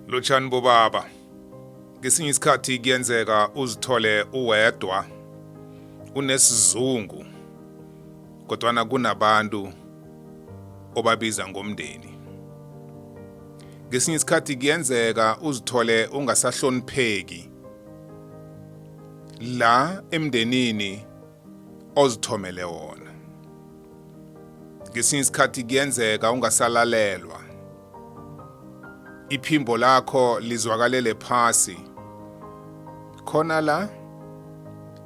Lotshani bobaba, ngesinye isikhathi kuyenzeka uzithole uwedwa unesizungu kodwa kunabantu obabiza ngomndeni. Ngesinye isikhathi kuyenzeka uzithole ungasahlonipheki la emndenini ozithomele wona. Ngesinye isikhathi kuyenzeka ungasalalelwa, iphimbo lakho lizwakalele phasi khona la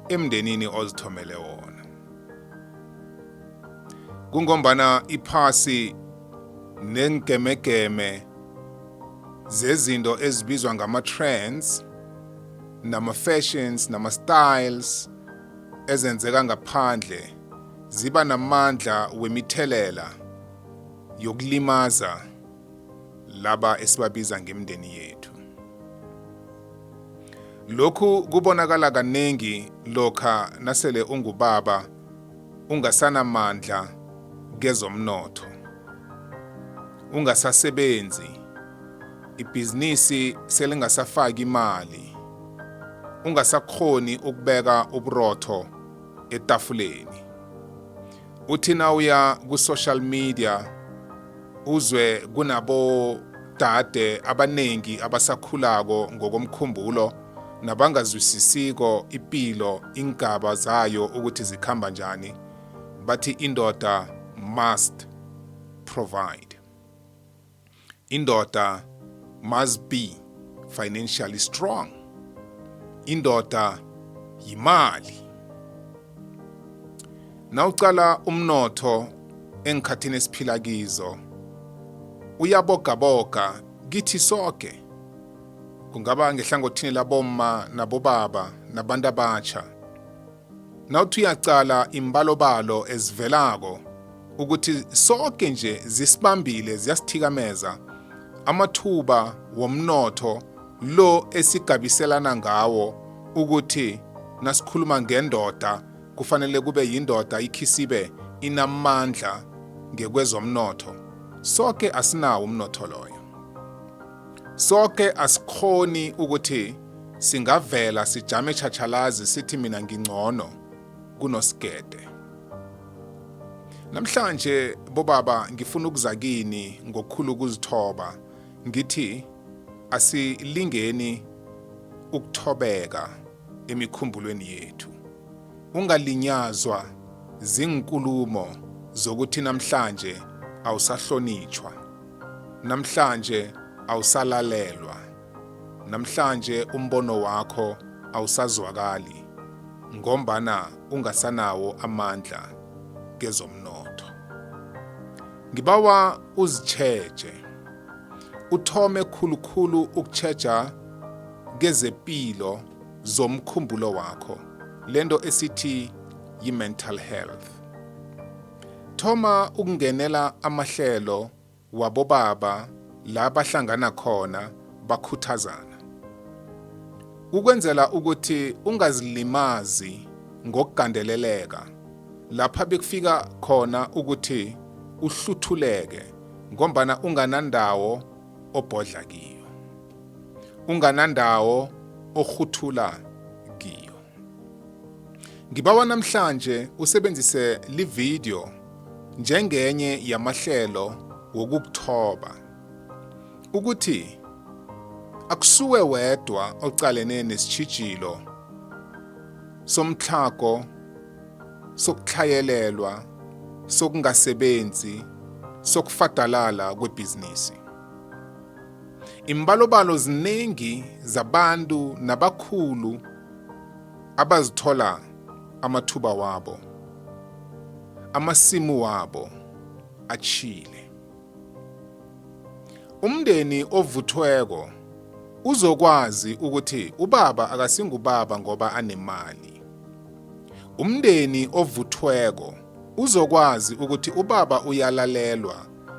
emndenini ozithomele wona. Kungombana iphasi nengemegeme zezinto ezibizwa ngama-trends nama-fashions nama-styles ezenzeka ngaphandle ziba namandla wemithelela yokulimaza laba esibabiza ngemndeni yethu. Lokhu kubonakala kaningi lokha nasele ungubaba ungasanamandla kezomnotho, ungasasebenzi, ibhizinisi selingasafaki imali, ungasakhoni ukubeka uburotho etafuleni. Uthi nawuya ku-social media uzwe kunabo dade abanengi abasakhulako ngokomkhumbulo nabangazwisisiko impilo ingaba zayo ukuthi zikhamba njani, bathi indoda must provide. Indoda must be financially strong. Indoda yimali. Nawucala umnotho engikhathini esiphila kizo uyabogaboga kithi sonke, kungaba ngehlangothini labomma nabobaba nabantu abatsha. Nawuthi uyacala imbalobalo ezivelako ukuthi sonke nje zisibambile ziyasithikameza amathuba womnotho lo esigabiselana ngawo ukuthi nasikhuluma ngendoda kufanele kube yindoda ikhisibe inamandla ngekwezomnotho. Sonke asinawo umnotho loyo. Sonke asikhoni ukuthi singavela sijame chachalazi sithi mina ngingcono kunosigede. Namhlanje bobaba ngifuna ukuza kini ngokukhulu ukuzithoba ngithi asilingeni ukuthobeka emikhumbulweni yethu. Ungalinyazwa zinkulumo zokuthi namhlanje awusahlonitshwa, namhlanje awusalalelwa, namhlanje umbono wakho awusazwakali ngombana ungasanawo amandla kezomnotho. Ngibawa uzitsheje, uthome khulukhulu ukutsheja kezempilo zomkhumbulo wakho, lento esithi yi-mental health. Thoma ukungenela amahlelo wabobaba la bahlangana khona bakhuthazana, ukwenzela ukuthi ungazilimazi ngokugandeleleka lapha bekufika khona ukuthi uhluthuleke ngombana unganandawo obhodla kiyo, unganandawo okhuthula kiyo. Ngibawa namhlanje usebenzise li video njengenye yamahlelo wokukuthoba ukuthi akusuwe wedwa ocalene nesitshijilo somthlago, sokuhlayelelwa, sokungasebenzi, sokufadalala kwebhizinisi. Imbalobalo ziningi zabantu nabakhulu abazithola amathuba wabo, amasimu wabo achile. Umndeni ovuthweko uzokwazi ukuthi ubaba akasingubaba ngoba anemali. Umndeni ovuthweko uzokwazi ukuthi ubaba uyalalelwa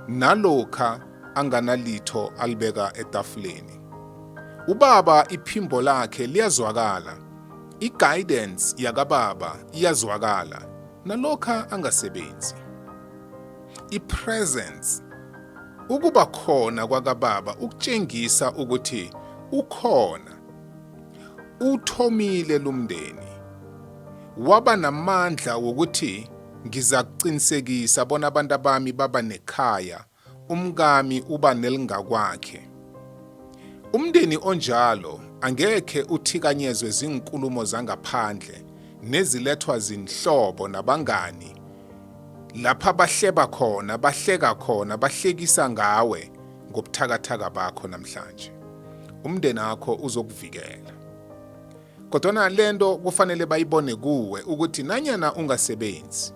nalokha anganalitho alibeka etafuleni. Ubaba iphimbo lakhe liyazwakala, i-guidance yakababa iyazwakala nalokha angasebenzi. I-presence ukuba khona kwakababa ukutshengisa ukuthi ukhona. Uthomile lumndeni. Waba namandla wokuthi ngizakuqinisekisa bona abantu bami baba nekhaya, umkami uba nelingakwakhe. Umndeni onjalo angeke uthikanyezwe zinkulumo zangaphandle nezilethwa zinhlobo nabangani lapha bahleba khona, bahleka khona, bahlekisa ngawe ngobuthakathaka bakho namhlanje. Umndeni wakho uzokuvikela. Kodwa lento kufanele bayibone kuwe ukuthi nanyana ungasebenzi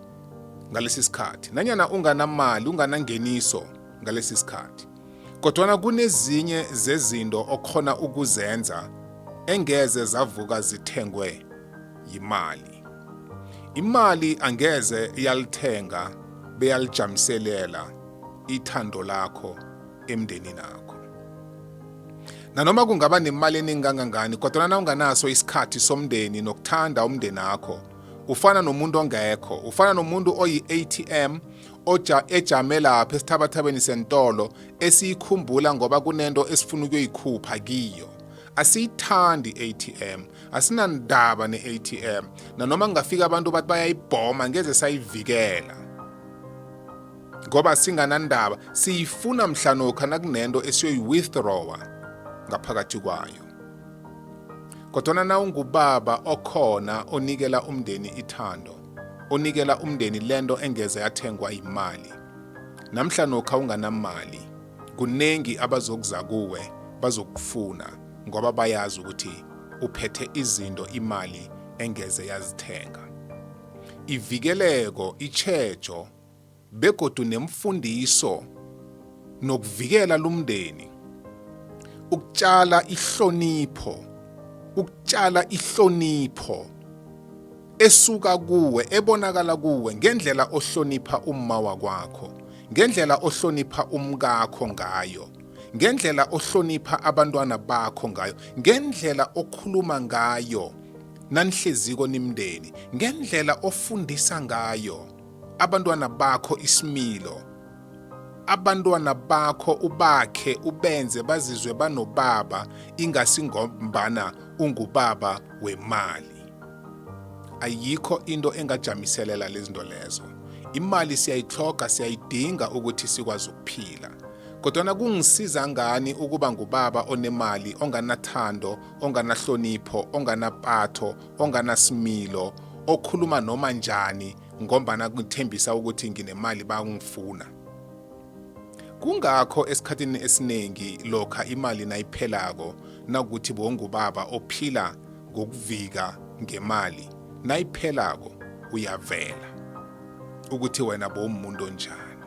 ngalesi sikhathi, nanyana unganamali, unganangeniso ngalesi sikhathi, kodwa kunezinye zezinto okhona ukuzenza engeze zavuka zithengwe yimali. Imali angeze yalithenga beyalijamiselela ithando lakho emndenini wakho. Nanoma kungaba nemali eningi kangangani, kodwa na unganaso isikhathi somndeni nokuthanda umndeni wakho, ufana nomuntu ongekho, ufana nomuntu oyi-ATM ejame lapha esithabathabeni sentolo esiyikhumbula ngoba kunento esifuna ukuyikhupha kiyo. Asiyithandi i-ATM, asinandaba ne-ATM. Nanoma ngafika abantu bathi bayayibhoma ngeze sayivikela. Ngoba singanandaba, siyifuna mhlanokha nakunento esiyoyi-withdrawa ngaphakathi kwayo. Kodwa na ungubaba okhona onikela umndeni ithando, onikela umndeni lento engeze yathengwa imali. Namhlanokha unganamali, kunengi abazokuza kuwe bazokufuna ngoba bayazi ukuthi uphethe izinto imali engeze yazithenga. Ivikeleko, ichejo, begodu nemfundiso nokuvikela lumndeni. Ukutshala ihlonipho esuka kuwe, ebonakala kuwe ngendlela ohlonipha umma wakwakho, ngendlela ohlonipha umkakho ngayo, ngendlela ohlonipha abantwana bakho ngayo, ngendlela okhuluma ngayo nanihleziko nimndeni, ngendlela ofundisa ngayo abantwana bakho isimilo, abantwana bakho ubakhe ubenze bazizwe banobaba, ingasi ngombana ungubaba wemali. Ayikho into engajamiselela lezinto lezo. Imali siyayithoga, siyayidinga ukuthi sikwazi ukuphila. Kodwa kungisiza ngani ukuba ngubaba onemali, onganathando, onganahlonipho, onganapatho, onganasimilo, okhuluma noma njani ngombana ngithembisa ukuthi nginemali bangifuna. Kungakho esikhatini esiningi lokha imali nayiphelako, nakuthi bongubaba ophila ngokuvika ngemali, nayiphelako uyavela ukuthi wena bowumuntu onjani.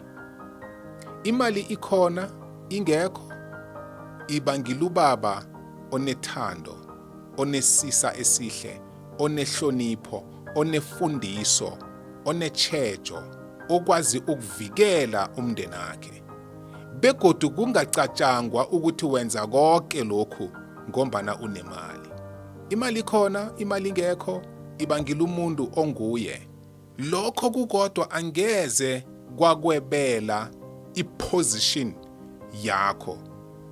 Imali ikhona, ingekho, ibangila ubaba onethando, onesisa esihle, onehlonipho, onefundiso, onechejo, okwazi ukuvikela umndeni wakhe. Begodu kungacatshangwa ukuthi wenza konke lokhu ngombana unemali. Imali ikhona, imali ingekho, ibangila umuntu onguye. Lokho kukodwa angeze kwakwebela iposition yakho,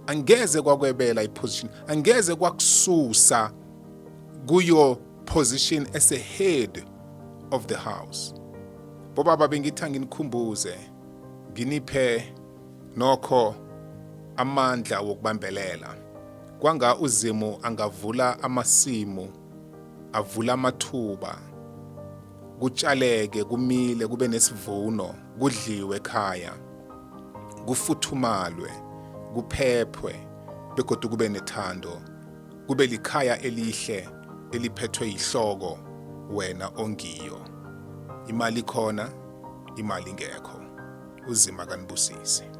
angeze kwakwebela iposition, angeze kwakususa kuyo position as a head of the house. Bobaba bengithi nginikhumbuze, nginiphe nokho amandla wokubambelela. Kwanga uzimu angavula amasimu, avula amathuba, kutshaleke, kumile, kube nesivuno, kudliwe ekhaya, kufuthumalwe, kuphephwe, begodu kube nethando, kube likhaya elihle eliphethwe yihloko wena ongiyo. Imali khona, imali ngekho. Uzima kanibusise.